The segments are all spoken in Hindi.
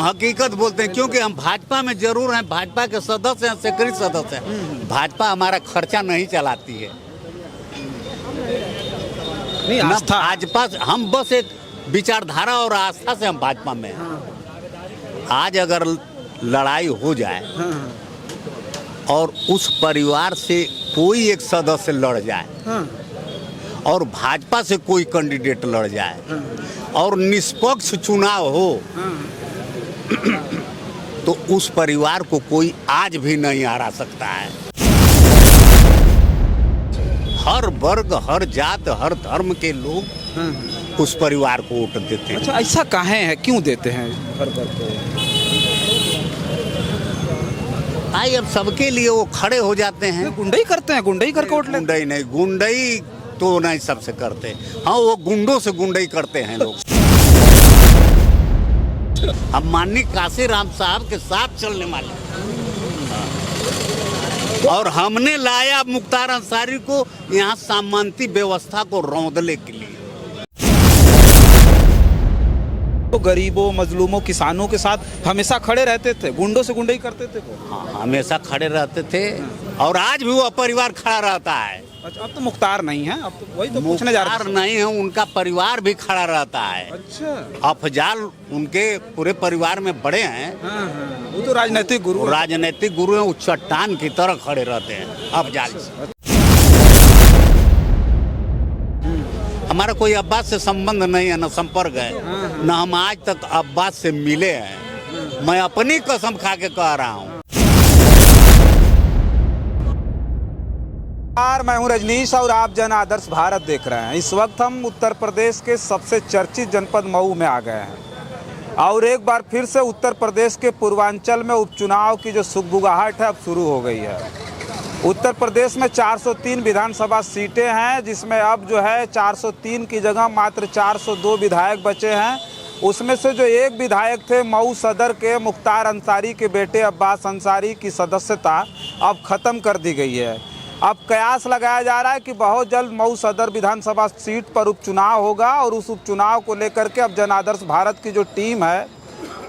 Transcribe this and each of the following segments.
हकीकत बोलते हैं, क्योंकि हम भाजपा में जरूर हैं, भाजपा के सदस्य हैं, सक्रिय सदस्य हैं। भाजपा हमारा खर्चा नहीं चलाती है, नहीं ना आस्था। भाजपा हम बस एक विचारधारा और आस्था से हम भाजपा में हैं। आज अगर लड़ाई हो जाए और उस परिवार से कोई एक सदस्य लड़ जाए और भाजपा से कोई कैंडिडेट लड़ जाए और निष्पक्ष चुनाव हो तो उस परिवार को कोई आज भी नहीं हरा सकता है। हर वर्ग, हर जात, हर धर्म के लोग उस परिवार को वोट देते हैं। अच्छा, ऐसा काहे है, क्यों देते हैं हर वर्ग को? भाई अब सबके लिए वो खड़े हो जाते हैं। गुंडई करते हैं, गुंडई करके वोट लेते गुंडई नहीं, गुंडई तो नहीं सबसे करते। हाँ, वो गुंडों से गुंडई करते हैं लोग। हम माननीय काशीराम साहब के साथ चलने वाले और हमने लाया मुख्तार अंसारी को यहाँ सामंती व्यवस्था को रौंदने के लिए। तो गरीबों, मजलूमों, किसानों के साथ हमेशा खड़े रहते थे, गुंडों से गुंडई करते थे वो। हाँ, हमेशा खड़े रहते थे और आज भी वो परिवार खड़ा रहता है। अच्छा, अब तो मुख्तार नहीं है, अब तो वही तो पूछने जा रहा मुख्तार नहीं है, उनका परिवार भी खड़ा रहता है। अच्छा, अफजाल उनके पूरे परिवार में बड़े हैं। हाँ, वो तो राजनीतिक गुरु हैं। राजनीतिक गुरु हैं, वो चट्टान की तरह खड़े रहते हैं अफजाल से। हमारा कोई अब्बास से संबंध नहीं है, न संपर्क है, न हम आज तक अब्बास से मिले हैं। मैं अपनी कसम खा के कह रहा हूँ। मैं हूं रजनीश और आप जन आदर्श भारत देख रहे हैं। इस वक्त हम उत्तर प्रदेश के सबसे चर्चित जनपद मऊ में आ गए हैं और एक बार फिर से उत्तर प्रदेश के पूर्वांचल में उपचुनाव की जो सुगबुगाहट है अब शुरू हो गई है। उत्तर प्रदेश में 403 विधानसभा सीटें हैं, जिसमें अब जो है 403 की जगह मात्र 402 विधायक बचे हैं। उसमें से जो एक विधायक थे मऊ सदर के मुख्तार अंसारी के बेटे अब्बास अंसारी की सदस्यता अब ख़त्म कर दी गई है। अब कयास लगाया जा रहा है कि बहुत जल्द मऊ सदर विधानसभा सीट पर उपचुनाव होगा और उस उपचुनाव को लेकर के अब जन आदर्श भारत की जो टीम है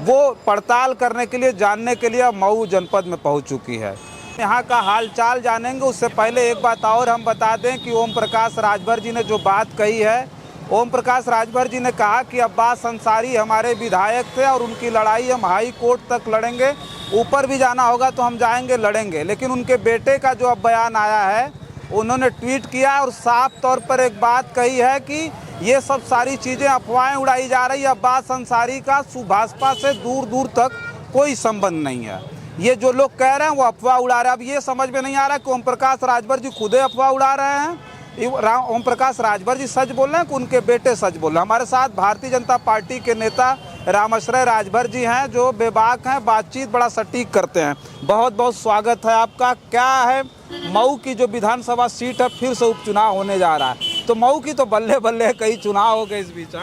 वो पड़ताल करने के लिए, जानने के लिए अब मऊ जनपद में पहुंच चुकी है। यहाँ का हालचाल जानेंगे, उससे पहले एक बात और हम बता दें कि ओम प्रकाश राजभर जी ने जो बात कही है, ओम प्रकाश राजभर जी ने कहा कि अब्बास अंसारी हमारे विधायक थे और उनकी लड़ाई हम हाई कोर्ट तक लड़ेंगे, ऊपर भी जाना होगा तो हम जाएंगे, लड़ेंगे। लेकिन उनके बेटे का जो अब बयान आया है, उन्होंने ट्वीट किया और साफ तौर पर एक बात कही है कि ये सब सारी चीज़ें अफवाहें उड़ाई जा रही है। अब्बास अंसारी का भाजपा से दूर दूर तक कोई संबंध नहीं है। ये जो लोग कह रहे हैं वो अफवाह उड़ा रहे हैं। अब ये समझ में नहीं आ रहा कि ओम प्रकाश राजभर जी खुदे अफवाह उड़ा रहे हैं, ओम प्रकाश राजभर जी सच बोल रहे हैं कि उनके बेटे सच बोल रहे हैं। हमारे साथ भारतीय जनता पार्टी के नेता रामाश्रय राजभर जी हैं, जो बेबाक हैं, बातचीत बड़ा सटीक करते हैं। बहुत बहुत स्वागत है आपका। क्या है, मऊ की जो विधानसभा सीट है फिर से उपचुनाव होने जा रहा है, तो मऊ की तो बल्ले बल्ले कई चुनाव हो गए इस बीच।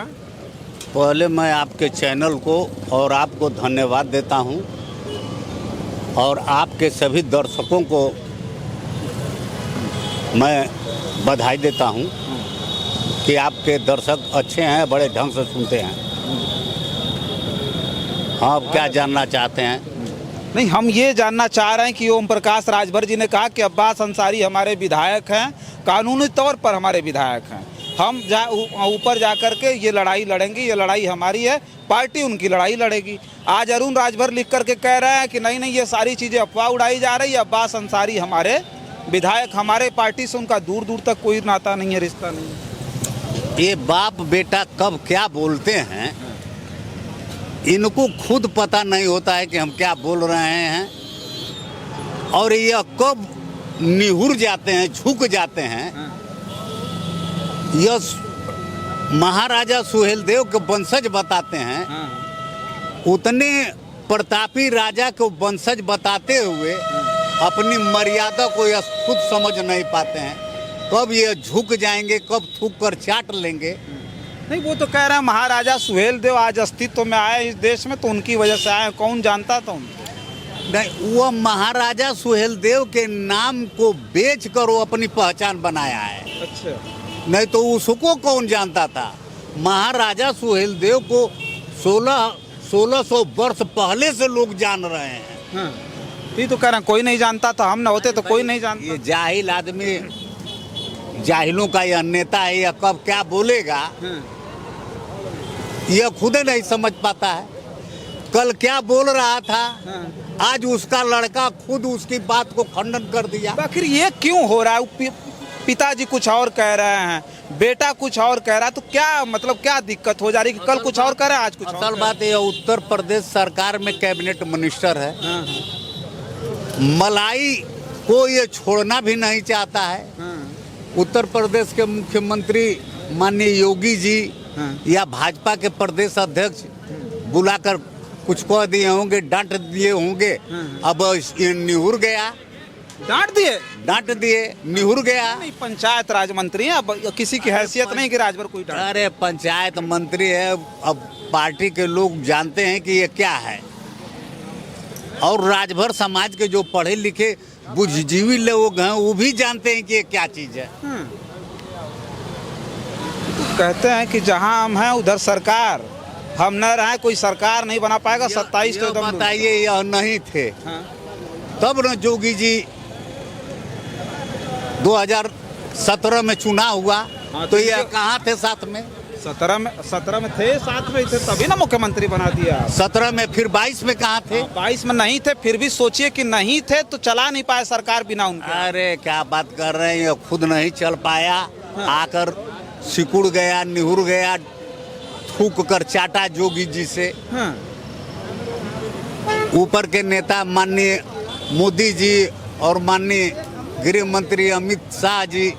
पहले मैं आपके चैनल को और आपको धन्यवाद देता हूं और आपके सभी दर्शकों को मैं बधाई देता हूं कि आपके दर्शक अच्छे हैं, बड़े ढंग से सुनते हैं। हाँ, अब क्या जानना चाहते हैं? नहीं, हम ये जानना चाह रहे हैं कि ओम प्रकाश राजभर जी ने कहा कि अब्बास अंसारी हमारे विधायक हैं, कानूनी तौर पर हमारे विधायक हैं, हम ऊपर जा कर के ये लड़ाई लड़ेंगे, ये लड़ाई हमारी है, पार्टी उनकी लड़ाई लड़ेगी। आज अरुण राजभर लिख करके कह रहे हैं कि नहीं नहीं, ये सारी चीज़ें अफवाह उड़ाई जा रही है, अब्बास अंसारी हमारे विधायक, हमारे पार्टी से उनका दूर दूर तक कोई नाता नहीं है, रिश्ता नहीं है। ये बाप बेटा कब क्या बोलते हैं इनको खुद पता नहीं होता है कि हम क्या बोल रहे हैं, और ये कब निहुर जाते हैं, झुक जाते हैं। यह महाराजा सुहेलदेव के वंशज बताते हैं, उतने प्रतापी राजा को वंशज बताते हुए अपनी मर्यादा को यह खुद समझ नहीं पाते हैं। कब ये झुक जाएंगे, कब थूक कर चाट लेंगे। नहीं, वो तो कह रहे हैं महाराजा सुहेलदेव आज अस्तित्व में आए इस देश में तो उनकी वजह से आए, कौन जानता था उनको? नहीं, वो महाराजा सुहेलदेव के नाम को बेच कर वो अपनी पहचान बनाया है। अच्छा, नहीं तो उसको कौन जानता था? महाराजा सुहेलदेव को 1600 वर्ष पहले से लोग जान रहे हैं। हाँ। ये तो कह रहे हैं कोई नहीं जानता था, हम न होते तो कोई नहीं जानता। ये जाहिल आदमी, जाहिलों का यह नेता है, यह कब क्या बोलेगा यह खुद नहीं समझ पाता है। कल क्या बोल रहा था, आज उसका लड़का खुद उसकी बात को खंडन कर दिया। आखिर ये क्यों हो रहा है? पिताजी कुछ और कह रहे हैं, बेटा कुछ और कह रहा है, तो क्या मतलब क्या दिक्कत हो जा रही है कि कल कुछ और कह रहा है, आज कुछ और? असल बात यह उत्तर प्रदेश सरकार में कैबिनेट मिनिस्टर है, मलाई को ये छोड़ना भी नहीं चाहता है। उत्तर प्रदेश के मुख्यमंत्री माननीय योगी जी या भाजपा के प्रदेश अध्यक्ष बुलाकर कुछ कह दिए होंगे, डांट दिए होंगे। अब ये निहुर गया, डांट दिए, निहुर गया। नहीं, पंचायत राज मंत्री है, अब किसी की हैसियत नहीं कि राजभर कोई डांटे। अरे पंचायत मंत्री है, अब पार्टी के लोग जानते हैं कि ये क्या है। और राजभर समाज के जो पढ़े लिखे बुद्धिजीवी लोग हैं वो भी जानते हैं कि ये क्या चीज है। तो कहते हैं कि जहां हम हैं उधर सरकार, हम न रहे कोई सरकार नहीं बना पाएगा। 27 तो एकदम बताइए, यह नहीं थे तब न जोगी जी 2017 में चुनाव हुआ। तो ये कहाँ थे साथ में? 17 में थे, साथ में थे, तभी ना मुख्यमंत्री बना दिया। 17 में, फिर 22 में कहाँ थे? 22 में नहीं थे, फिर भी सोचिए कि नहीं थे तो चला नहीं पाए सरकार बिना उनके। अरे क्या बात कर रहे हैं, ये खुद नहीं चल पाया। आकर सिकुड़ गया, निहुर गया, थूक कर चाटा जोगी जी से। ऊपर के नेता माननीय मोदी जी और माननीय गृह मंत्री अमित शाह जी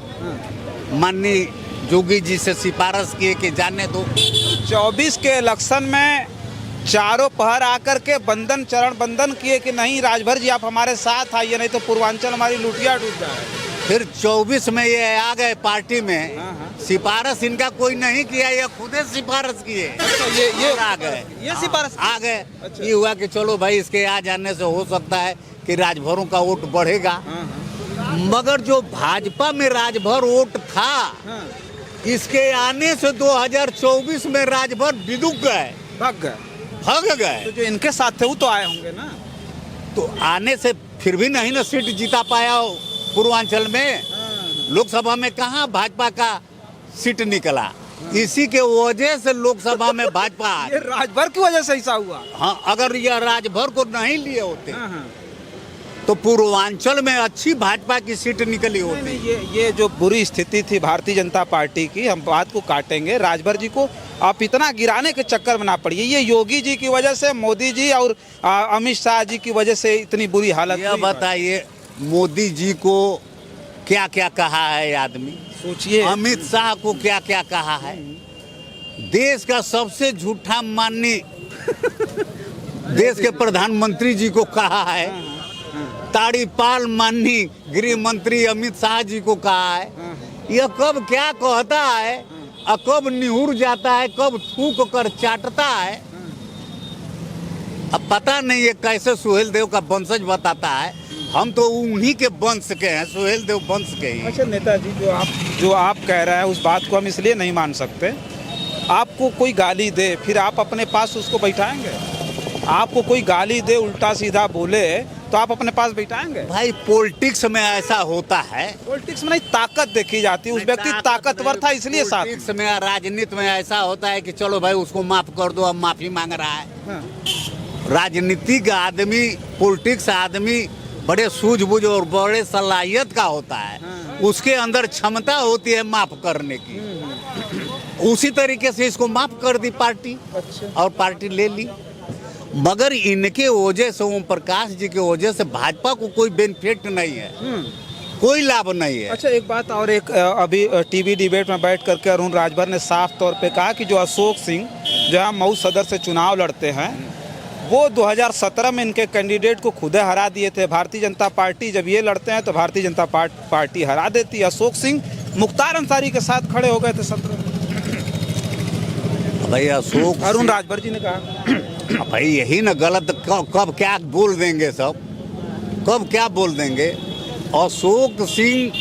माननीय जोगी जी से सिफारिश किए कि जाने दो। 24 के इलेक्शन में चारों पहर आकर के बंधन, चरण बंधन किए कि नहीं राजभर जी आप हमारे साथ आइए, नहीं तो पूर्वांचल हमारी लुटिया डूब जाए। फिर 24 में ये आ गए पार्टी में। सिफारिश इनका कोई नहीं किया, ये खुद सिफारिश किए। ये आ गए, ये सिफारिश आ गए। ये हुआ कि चलो भाई इसके आ जाने से हो सकता है कि राजभरों का वोट बढ़ेगा। मगर जो भाजपा में राजभर वोट था, इसके आने से 2024 में राजभर बिदुक गए, भाग गए। तो जो इनके साथ थे वो तो आए होंगे ना। तो आने से फिर भी नहीं ना सीट जीता पाया पूर्वांचल में। लोकसभा में कहाँ भाजपा का सीट निकला, इसी के वजह से लोकसभा में भाजपा ये राजभर की वजह से ऐसा हुआ। हाँ, अगर यह राजभर को नहीं लिए होते तो पूर्वांचल में अच्छी भाजपा की सीट निकली होती। ये जो बुरी स्थिति थी भारतीय जनता पार्टी की, हम बात को काटेंगे। राजभर जी को आप इतना गिराने के चक्कर में ना पड़िए, ये योगी जी की वजह से, मोदी जी और अमित शाह जी की वजह से इतनी बुरी हालत। यह बताइए मोदी जी को क्या क्या कहा है आदमी, सोचिए। अमित शाह को क्या क्या कहा है। देश का सबसे झूठा माननीय देश के प्रधानमंत्री जी को कहा है। ताड़ीपाल माननीय गृह मंत्री अमित शाह जी को कहा है। यह कब क्या कहता है और कब निहुर जाता है, कब थूक कर चाटता है। अब पता नहीं ये कैसे सुहेल देव का वंशज बताता है। हम तो उन्हीं के वंश के हैं, सुहेल देव वंश के ही। अच्छा नेताजी, जो आप कह रहे हैं उस बात को हम इसलिए नहीं मान सकते। आपको कोई गाली दे, फिर आप अपने पास उसको बैठाएंगे? आपको कोई गाली दे, उल्टा सीधा बोले, तो आप अपने पास बैठाएंगे? भाई पॉलिटिक्स में ऐसा होता है। पॉलिटिक्स में नहीं, ताकत देखी जाती है। उस व्यक्ति ताकतवर था इसलिए साथ। पॉलिटिक्स में, राजनीति में ऐसा होता है कि चलो भाई उसको माफ कर दो, अब माफी मांग रहा है। राजनीतिक आदमी, पॉलिटिक्स आदमी बड़े सूझबूझ और बड़े सलाहियत का होता है। उसके अंदर क्षमता होती है माफ करने की। उसी तरीके से इसको माफ कर दी पार्टी। अच्छा। और पार्टी ले ली। मगर इनके वजह से, ओम प्रकाश जी के वजह से भाजपा को कोई बेनिफिट नहीं है, कोई लाभ नहीं है। अच्छा एक बात और, एक अभी टीवी डिबेट में बैठ करके अरुण राजभर ने साफ तौर पे कहा कि जो अशोक सिंह जो है मऊ सदर से चुनाव लड़ते हैं, वो 2017 में इनके कैंडिडेट को खुद हरा दिए थे। भारतीय जनता पार्टी जब ये लड़ते हैं तो भारतीय जनता पार्टी हरा देती है। अशोक सिंह मुख्तार अंसारी के साथ खड़े हो गए थे 17 में। भाई अशोक, अरुण राजभर जी ने कहा भाई यही ना गलत, कब क्या बोल देंगे सब, कब क्या बोल देंगे। अशोक सिंह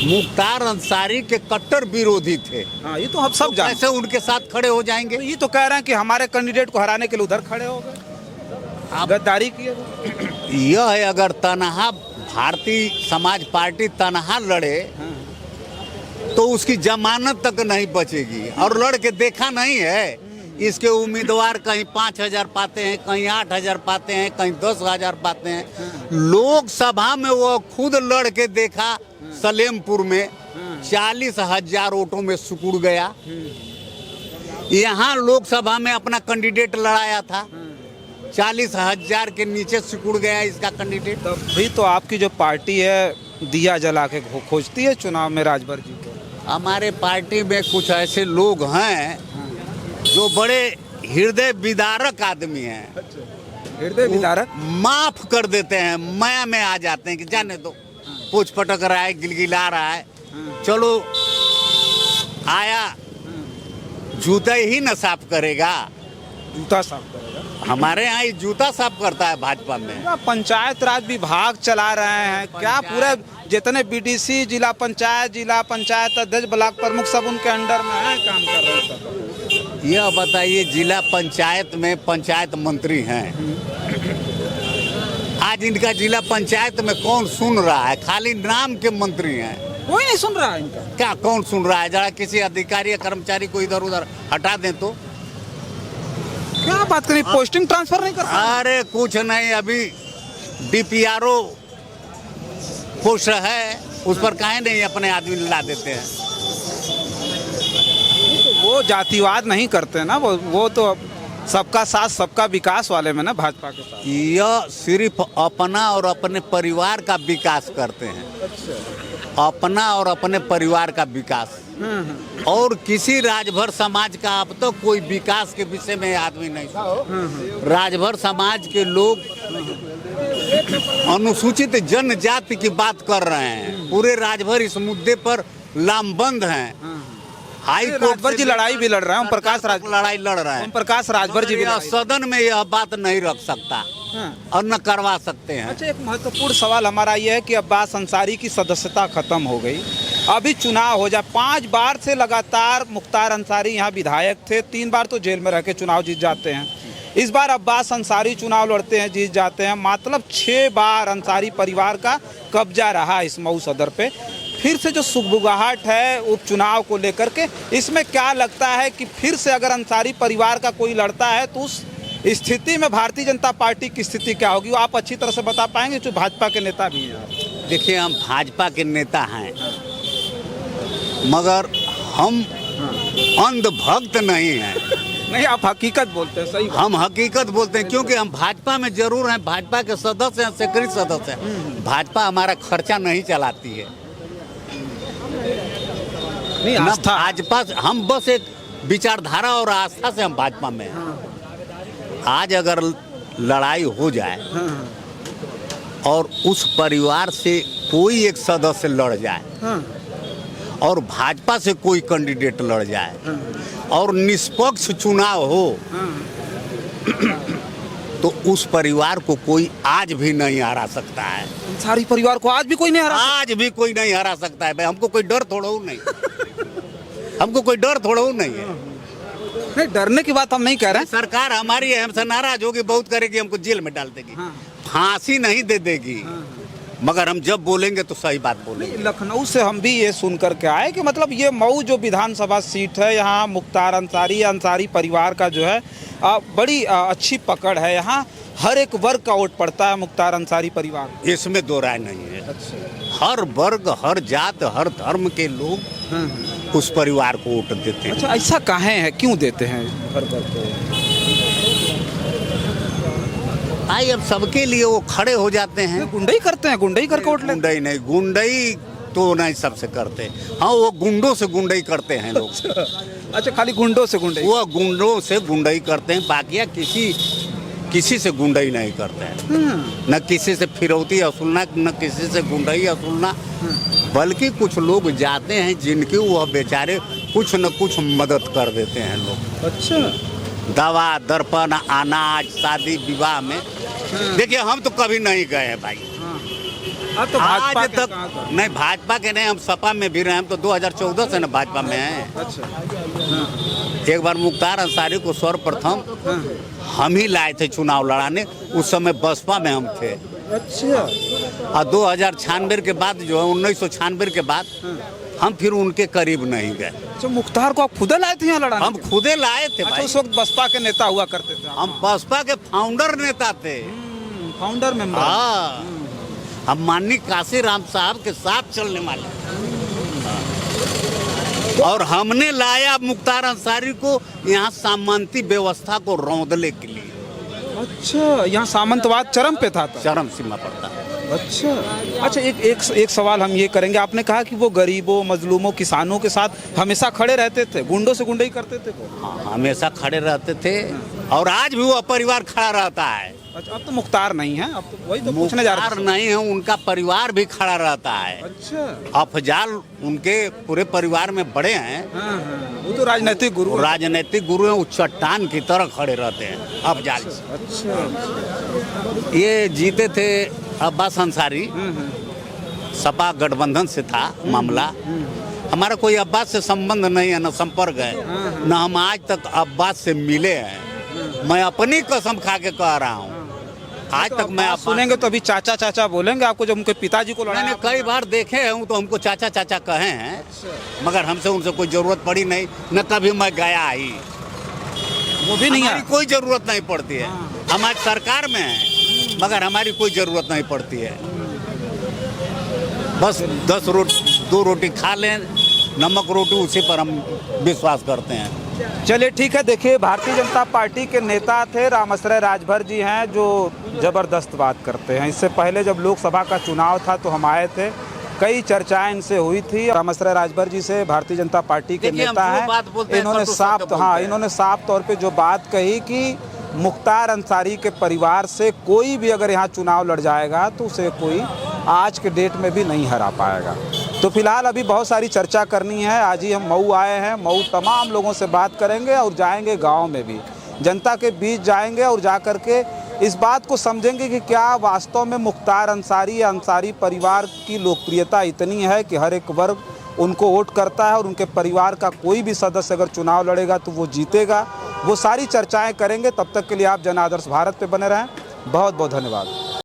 मुख्तार अंसारी के कट्टर विरोधी थे। हाँ, ये तो हम सब जानते कैसे उनके साथ खड़े हो जाएंगे? हैं। ये तो कह रहे हैं कि हमारे कैंडिडेट को हराने के लिए उधर खड़े हो गए, गद्दारी किए वो। यह है, अगर तनहा भारतीय समाज पार्टी तनहा लड़े तो उसकी जमानत तक नहीं बचेगी, और लड़ के देखा नहीं है। इसके उम्मीदवार कहीं 5,000 पाते हैं, कहीं 8,000 पाते हैं, कहीं 10,000 पाते हैं। लोकसभा में वो खुद लड़ के देखा, सलेमपुर में 40,000 वोटों में सिकुड़ गया। यहाँ लोकसभा में अपना कैंडिडेट लड़ाया था, 40,000 के नीचे सिकुड़ गया इसका कैंडिडेट। तभी तो आपकी जो पार्टी है दिया जला के खोजती है चुनाव में राजभर जी को। हमारे पार्टी में कुछ ऐसे लोग हैं जो बड़े हृदय विदारक आदमी हैं। हृदय विदारक? माफ कर देते हैं, माया में आ जाते हैं कि जाने दो, पूछ पटक रहा है, गिलगिला रहा है, चलो आया, जूता ही न साफ करेगा। जूता साफ करेगा? हमारे यहाँ ये जूता साफ करता है भाजपा में। पंचायत राज विभाग चला रहे हैं क्या? पूरे जितने बीडीसी, जिला पंचायत अध्यक्ष, ब्लॉक प्रमुख सब उनके अंडर में है, काम कर रहे हैं सब। यह बताइए, जिला पंचायत में पंचायत मंत्री हैं, आज इनका जिला पंचायत में कौन सुन रहा है? खाली नाम के मंत्री हैं, कोई नहीं सुन रहा है इनका। क्या कौन सुन रहा है? जरा किसी अधिकारी या कर्मचारी को इधर उधर हटा दें तो। क्या बात करें, पोस्टिंग ट्रांसफर नहीं कर रहा? अरे कुछ नहीं, अभी डीपीआरओ पोस्ट है, उस पर काहे नहीं अपने आदमी ला देते हैं? वो जातिवाद नहीं करते ना, वो तो सबका साथ सबका विकास वाले में ना, भाजपा के साथ। यह सिर्फ अपना और अपने परिवार का विकास करते हैं। अपना और अपने परिवार का विकास, और किसी राजभर समाज का अब तो कोई विकास के विषय में आदमी नहीं सोचता। राजभर समाज के लोग अनुसूचित जनजाति की बात कर रहे हैं, पूरे राजभर इस मुद्दे पर लामबंद हैं। हाई कोर्ट राजभर जी लड़ाई भी लड़ रहे हैं, ओम प्रकाश लड़ाई लड़ रहे हैं। ओम प्रकाश राजभर जी भी सदन में यह बात नहीं रख सकता और न करवा सकते हैं। अच्छा, एक महत्वपूर्ण सवाल हमारा ये है कि अब्बास अंसारी की सदस्यता खत्म हो गई, अभी चुनाव हो जाए। 5 बार से लगातार मुख्तार अंसारी यहाँ विधायक थे, 3 बार तो जेल में रह के चुनाव जीत जाते हैं। इस बार अब्बास अंसारी चुनाव लड़ते हैं, जीत जाते हैं। मतलब 6 बार अंसारी परिवार का कब्जा रहा इस मऊ सदर पे। फिर से जो सुगबुगाहट है उपचुनाव को लेकर के, इसमें क्या लगता है कि फिर से अगर अंसारी परिवार का कोई लड़ता है तो उस स्थिति में भारतीय जनता पार्टी की स्थिति क्या होगी? वो आप अच्छी तरह से बता पाएंगे, जो भाजपा के नेता भी हैं। देखिए, हम भाजपा के नेता हैं, मगर हम अंधभक्त नहीं हैं। नहीं, आप हकीकत बोलते हैं, सही बात। हम हकीकत बोलते हैं, क्योंकि हम भाजपा में जरूर हैं, भाजपा के सदस्य हैं, सक्रिय सदस्य हैं। भाजपा हमारा खर्चा नहीं चलाती है, नहीं ना आस्था। भाजपा से, हम बस एक विचारधारा और आस्था से हम भाजपा में हैं। आज अगर लड़ाई हो जाए और उस परिवार से कोई एक सदस्य लड़ जाए और भाजपा से कोई कैंडिडेट लड़ जाए और निष्पक्ष चुनाव हो, तो उस परिवार को कोई आज भी नहीं हरा सकता है। अंसारी परिवार को आज भी कोई नहीं हरा? आज भी कोई नहीं हरा सकता है भाई। हमको कोई डर थोड़ा नहीं हमको कोई डर थोड़ा नहीं है। नहीं, डरने की बात हम नहीं कह रहे हैं। सरकार हमारी है, हमसे नाराज होगी, बहुत करेगी, हमको जेल में डाल देगी, फांसी नहीं दे देगी, मगर हम जब बोलेंगे तो सही बात बोलेंगे। लखनऊ से हम भी ये सुन कर के आए कि मतलब ये मऊ जो विधानसभा सीट है, यहाँ मुख्तार अंसारी परिवार का जो है बड़ी अच्छी पकड़ है। यहाँ हर एक वर्ग का वोट पड़ता है मुख्तार अंसारी परिवार। इसमें दो राय नहीं है। हर वर्ग, हर जात, हर धर्म के लोग उस परिवार को वोट देते हैं। अच्छा, ऐसा काहे है, क्यों देते हैं हर वर्ग को? भाई, अब सबके लिए वो खड़े हो जाते हैं। गुंडई करते हैं, गुंडई करके वोट लेते हैं। गुंडई नहीं, गुंडई तो नहीं सबसे करते। हाँ, वो गुंडों से गुंडई करते हैं लोग। अच्छा, खाली गुंडों से गुंडई? वो गुंडों से गुंडई करते हैं, बाकी किसी से गुंडई नहीं करते हैं। न किसी से फिरौती वसूलना, न किसी से गुंडई वसूलना, बल्कि कुछ लोग जाते हैं जिनकी वह बेचारे कुछ न कुछ मदद कर देते हैं लोग। अच्छा, दवा, दर्पण, अनाज, शादी विवाह में। देखिए, हम तो कभी नहीं गए हैं भाई, अब तो भाजपा आज के तक कहाँ का? नहीं, भाजपा के नहीं, हम सपा में भी रहे, हम तो 2014 से ना भाजपा में हैं। अच्छा। एक बार मुख्तार अंसारी को सर्वप्रथम हम ही लाए थे चुनाव लड़ाने, उस समय बसपा में हम थे। अच्छा। और 2096 के बाद जो है 1996 के बाद हम फिर उनके करीब नहीं गए। अच्छा, मुख्तार को आप खुद लाए थे यहाँ लड़ाने? हम खुदे लाए थे अच्छा, भाई। उस वक्त बसपा के नेता हुआ करते थे? हम बसपा के फाउंडर नेता थे। Founder member. हाँ, हम माननीय काशीराम साहब के साथ चलने वाले। और हमने लाया मुख्तार अंसारी को यहाँ सामंती व्यवस्था को रौंदने के लिए। अच्छा, यहाँ सामंतवाद चरम पे था तब? चरम सीमा पर था। अच्छा, एक सवाल हम ये करेंगे। आपने कहा कि वो गरीबों, मजलूमों, किसानों के साथ हमेशा खड़े रहते थे, गुंडों से गुंडे ही करते थे वो? हाँ, हमेशा खड़े रहते थे और आज भी वो परिवार खड़ा रहता है। अच्छा, अब तो मुख्तार नहीं है, अब तो वही तो पूछने जा रहा मुख्तार नहीं है, उनका परिवार भी खड़ा रहता है। अच्छा। अफजाल उनके पूरे परिवार में बड़े हैं। हाँ, वो तो राजनीतिक गुरु हैं। राजनीतिक गुरु हैं, वो चट्टान की तरह खड़े रहते हैं अफजाल। अच्छा। ये जीते थे अब्बास अंसारी, सपा गठबंधन से था मामला। हमारा कोई अब्बास से संबंध नहीं है, न संपर्क है, न हम आज तक अब्बास से मिले हैं। मैं अपनी कसम खा के कह रहा हूँ, आज तक मैं आप सुनेंगे तो अभी चाचा चाचा बोलेंगे आपको, जब उनके पिताजी को मैंने लड़ाया। कई बार देखे हूँ तो हमको चाचा चाचा कहे हैं, मगर हमसे उनसे कोई जरूरत पड़ी नहीं, न कभी मैं गया ही। वो भी नहीं हमारी है। कोई जरूरत नहीं पड़ती है। हम आज सरकार में हैं, मगर हमारी कोई जरूरत नहीं पड़ती है। बस 2 रोटी खा लें, नमक रोटी, उसी पर हम विश्वास करते हैं। चलिए ठीक है। देखिए, भारतीय जनता पार्टी के नेता थे रामाश्रय राजभर जी हैं, जो ज़बरदस्त बात करते हैं। इससे पहले जब लोकसभा का चुनाव था तो हम आए थे, कई चर्चाएं इनसे हुई थी। रामाश्रय राजभर जी से भारतीय जनता पार्टी के नेता हैं, इन्होंने साफ तौर पे जो बात कही कि मुख्तार अंसारी के परिवार से कोई भी अगर यहाँ चुनाव लड़ जाएगा तो उसे कोई आज के डेट में भी नहीं हरा पाएगा। तो फिलहाल अभी बहुत सारी चर्चा करनी है। आज ही हम मऊ आए हैं, मऊ तमाम लोगों से बात करेंगे और जाएंगे गांव में भी, जनता के बीच जाएंगे और जा कर के इस बात को समझेंगे कि क्या वास्तव में मुख्तार अंसारी या अंसारी परिवार की लोकप्रियता इतनी है कि हर एक वर्ग उनको वोट करता है और उनके परिवार का कोई भी सदस्य अगर चुनाव लड़ेगा तो वो जीतेगा। वो सारी चर्चाएं करेंगे। तब तक के लिए आप जन आदर्श भारत पे बने रहें। बहुत बहुत धन्यवाद।